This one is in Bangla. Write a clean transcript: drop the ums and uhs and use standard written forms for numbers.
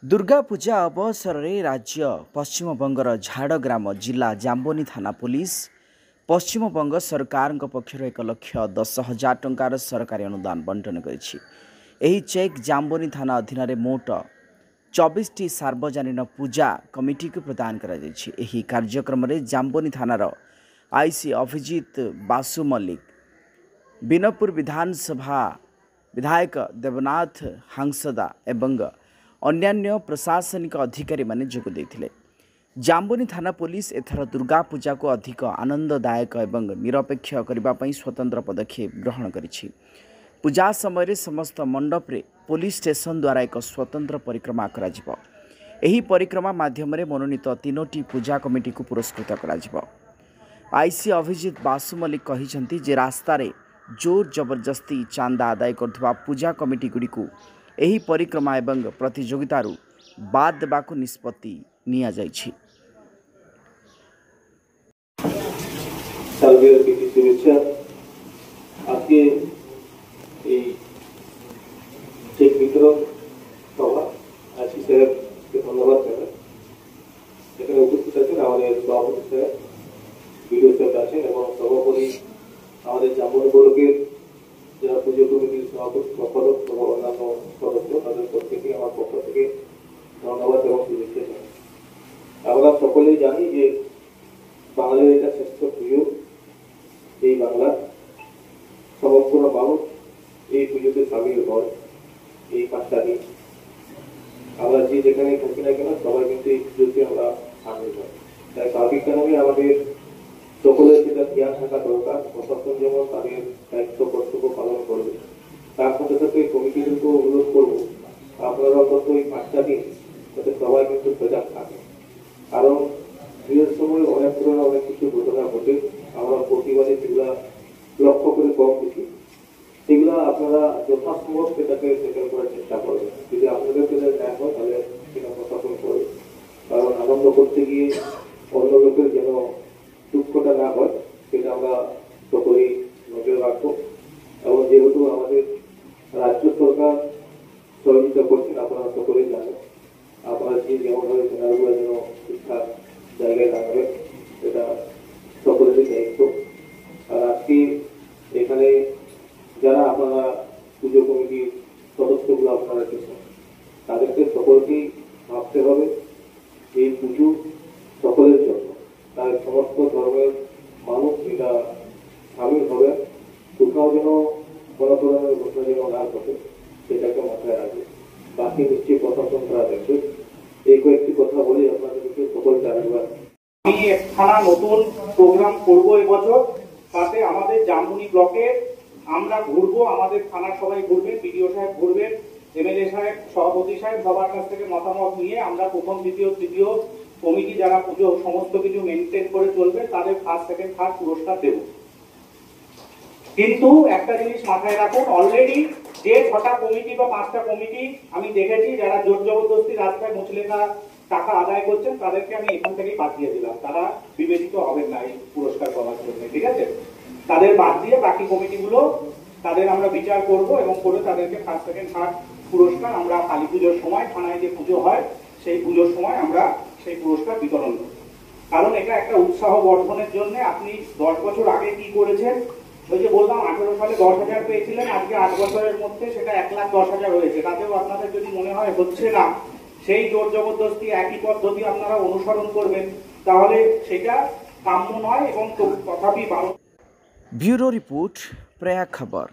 दुर्गा पूजा अवसर में राज्य पश्चिमबंगर झाड़ग्राम जिला जाम्बोनी थाना पुलिस पश्चिमबंग सरकार पक्षर 1,10,000 टंकार सरकारी अनुदान बंटन करी चेक जाम्बोनी थाना अधीन मोट 24 टी सार्वजनिक पूजा कमिटी को प्रदान कर कार्यक्रम में जाम्बोनी थानार आईसी अभिजित बासु मल्लिक, बिनपुर विधानसभा विधायक देवनाथ हांसदा एवं अन्यान्य प्रशासनिक अधिकारी माने जोग देथिले। जाम्बोनी थाना पुलिस एथर दुर्गा पूजा को अधिक आनंददायक एवं निरपेक्ष करने स्वतंत्र पदक्षेप ग्रहण करिछि। पूजा समय समस्त मंडप रे पुलिस स्टेशन द्वारा एक स्वतंत्र परिक्रमा कराजिबो। एही परिक्रमा माध्यम रे मनोनीत 3टी पूजा कमिटी को पुरस्कृत कराजिबो। आईसी अभिजित बासु मल्लिक कहिसंती जे रास्ता रे जोर जबरदस्ती चांदा आदाय करथुवा पूजा कमिटी गुडी को एही परिक्रमा एवं प्रतियोगितारू बाद देबाकू निष्पत्ति निया जाइछि। যারা পুজো কমিটির সভাপতি সম্পাদক এবং অন্যান্য সদস্য তাদের প্রত্যেকে আমার পক্ষ থেকে ধন্যবাদ এবং শুভেচ্ছা জানাই। আমরা সকলেই জানি যে বাঙালির এটা শ্রেষ্ঠ পুজো। এই বাংলা সমগ্র মানুষ এই পুজোতে সামিল হয়। এই 5টা দিন আমরা যে যেখানে থাকি না কেন সবাই কিন্তু এই পুজোতে আমরা সামিল হয়। তাই স্বাভাবিক কারণে আমাদের সকলের সেটা জ্ঞান থাকা দরকার। প্রশাসন যেমন তাদের দায়িত্ব কর্তব্য পালন করবে, তার সাথে সাথে কমিটিদেরকে অনুরোধ করবো আপনারা অন্তত এই 5টা দিন যাতে সবাই কিন্তু সজাগ থাকে। কারণ বিয়ের সময় অনেক ধরনের অনেক কিছু ঘটনা ঘটে, আমরা প্রতিবাদে সেগুলা লক্ষ্য করে কম দেখি। সেগুলা আপনারা যথাসম্ভব সেটাকে সেটেল করার চেষ্টা করবেন। যদি আপনাদের সেটা ন্যায় হয় তাহলে সেটা প্রশাসন করবে। কারণ আনন্দ করতে গিয়ে অন্য লোকের যেন দুঃখটা না হয় সেটা আমরা সকলেই নজর রাখবো। এবং যেহেতু আমাদের রাজ্য সরকার সহযোগিতা করছেন আপনারা সকলেই জানেন, আপনারা যে যেমনভাবে সেনাগুলো যেন ঠিকঠাক জায়গায় রাখবেন এটা সকলেরই দায়িত্ব। আর আজকে এখানে যারা আপনারা পুজো কমিটির সদস্যগুলো আপনারা রেখেছেন তাদেরকে সকলকেই ভাবতে হবে এই পুজো সকলের জন্য। তাই সমস্ত ধর্মের মানুষ এটা সামিল হবে। কোথাও যেন কোনো ধরনের ঘটনা যেন না ঘটে সেটাকে মাথায় রাখবে। বাকি নিশ্চয়ই প্রশাসন তারা দেখবে। এই কয়েকটি কথা বলে আপনাদেরকে সকলকে আরেকবার আমি একখানা নতুন প্রোগ্রাম করবো এবছর। তাতে আমাদের জামবনি ব্লকে আমরা ঘুরবো, আমাদের থানার সবাই ঘুরবেন, বিডিও সাহেব ঘুরবেন, এমএলএ সাহেব, সভাপতি সাহেব সবার কাছ থেকে মতামত নিয়ে আমরা প্রথম দ্বিতীয় তৃতীয় কমিটি যারা পুজো সমস্ত কিছু মেনটেন করে চলবে তাদের ফার্স্ট সেকেন্ড থার্ড পুরস্কার দেব। কিন্তু একটা জিনিস মাথায় রাখুন, অলরেডি যে 6টা কমিটি বা 5টা কমিটি আমি দেখেছি যারা জোর জবরদস্তি রাস্তায় মুচলেখা টাকা আদায় করছেন তাদেরকে আমি এখান থেকেই বাদ দিয়ে দিলাম। তারা বিবেচিত হবেন না এই পুরস্কার পাওয়ার জন্য, ঠিক আছে? তাদের বাদ দিয়ে বাকি কমিটিগুলো তাদের আমরা বিচার করব এবং করে তাদেরকে ফার্স্ট সেকেন্ড থার্ড পুরস্কার আমরা কালী পুজোর সময় থানায় যে পুজো হয় সেই পুজোর সময় আমরা সেই পুরস্কার বিতরণ করব। কারণ এটা একটা উৎসাহ বর্ধনের জন্য। আপনি 10 বছর আগে কি করেছেন, ওই যে বললাম 18 সালে 10,000 পেয়েছিলেন, আজকে 8 বছরের মধ্যে সেটা 1,10,000 হয়েছে। তাতেও আপনাদের যদি মনে হয় হচ্ছে না, সেই জোর জবরদস্তি একই পদ্ধতি আপনারা অনুসরণ করবেন তাহলে সেটা কাম্য নয় এবং তথাপি ব্যুরো রিপোর্ট, প্রয়াগ খবর।